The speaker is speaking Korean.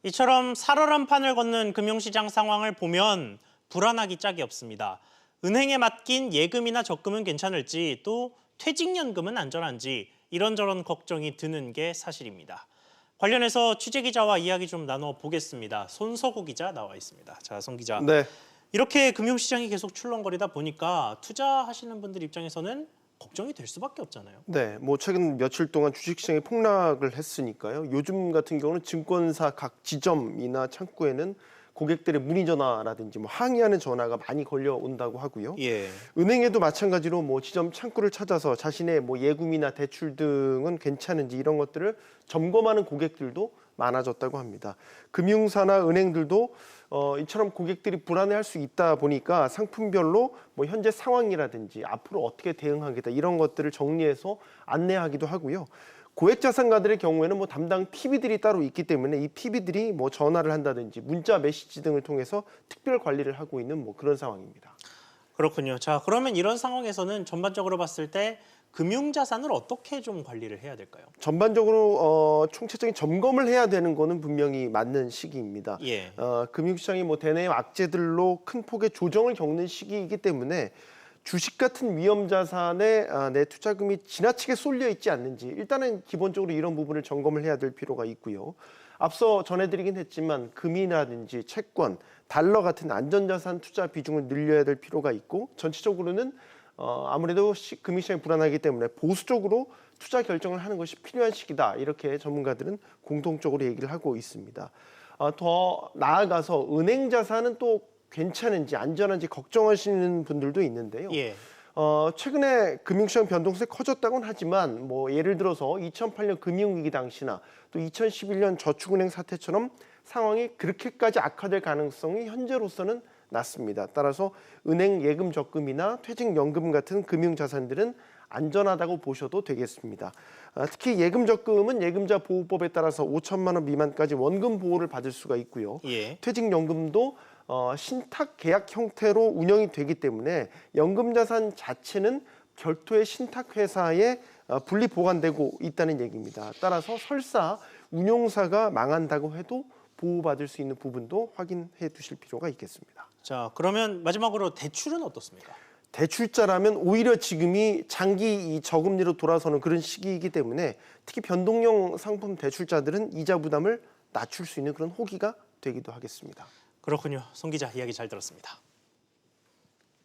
이처럼 살얼음 판을 걷는 금융시장 상황을 보면 불안하기 짝이 없습니다. 은행에 맡긴 예금이나 적금은 괜찮을지 또 퇴직연금은 안전한지 이런저런 걱정이 드는 게 사실입니다. 관련해서 취재기자와 이야기 좀 나눠보겠습니다. 손석우 기자 나와 있습니다. 자, 송 기자. 네. 이렇게 금융시장이 계속 출렁거리다 보니까 투자하시는 분들 입장에서는 걱정이 될 수밖에 없잖아요. 네, 최근 며칠 동안 주식시장이 폭락을 했으니까요. 요즘 같은 경우는 증권사 각 지점이나 창구에는 고객들의 문의 전화라든지 항의하는 전화가 많이 걸려온다고 하고요. 예. 은행에도 마찬가지로 지점 창구를 찾아서 자신의 예금이나 대출 등은 괜찮은지 이런 것들을 점검하는 고객들도 많아졌다고 합니다. 금융사나 은행들도 이처럼 고객들이 불안해할 수 있다 보니까 상품별로 현재 상황이라든지 앞으로 어떻게 대응하겠다 이런 것들을 정리해서 안내하기도 하고요. 고액자산가들의 경우에는 담당 PB들이 따로 있기 때문에 이 PB들이 전화를 한다든지 문자 메시지 등을 통해서 특별 관리를 하고 있는 그런 상황입니다. 그렇군요. 자, 그러면 이런 상황에서는 전반적으로 봤을 때 금융자산을 어떻게 좀 관리를 해야 될까요? 전반적으로 총체적인 점검을 해야 되는 거는 분명히 맞는 시기입니다. 예. 금융시장이 대내의 악재들로 큰 폭의 조정을 겪는 시기이기 때문에 주식 같은 위험 자산에 내 투자금이 지나치게 쏠려 있지 않는지 일단은 기본적으로 이런 부분을 점검을 해야 될 필요가 있고요. 앞서 전해드리긴 했지만 금이라든지 채권, 달러 같은 안전자산 투자 비중을 늘려야 될 필요가 있고 전체적으로는 아무래도 금융시장이 불안하기 때문에 보수적으로 투자 결정을 하는 것이 필요한 시기다. 이렇게 전문가들은 공통적으로 얘기를 하고 있습니다. 더 나아가서 은행 자산은 또 괜찮은지 안전한지 걱정하시는 분들도 있는데요. 예. 최근에 금융시장 변동성이 커졌다고는 하지만 예를 들어서 2008년 금융위기 당시나 또 2011년 저축은행 사태처럼 상황이 그렇게까지 악화될 가능성이 현재로서는 낮습니다. 따라서 은행 예금 적금이나 퇴직연금 같은 금융자산들은 안전하다고 보셔도 되겠습니다. 특히 예금 적금은 예금자 보호법에 따라서 5천만 원 미만까지 원금 보호를 받을 수가 있고요. 예. 퇴직연금도 신탁 계약 형태로 운영이 되기 때문에 연금 자산 자체는 별도의 신탁 회사에 분리 보관되고 있다는 얘기입니다. 따라서 설사 운용사가 망한다고 해도 보호받을 수 있는 부분도 확인해 두실 필요가 있겠습니다. 자, 그러면 마지막으로 대출은 어떻습니까? 대출자라면 오히려 지금이 장기 이 저금리로 돌아서는 그런 시기이기 때문에 특히 변동형 상품 대출자들은 이자 부담을 낮출 수 있는 그런 호기가 되기도 하겠습니다. 그렇군요. 송 기자 이야기 잘 들었습니다.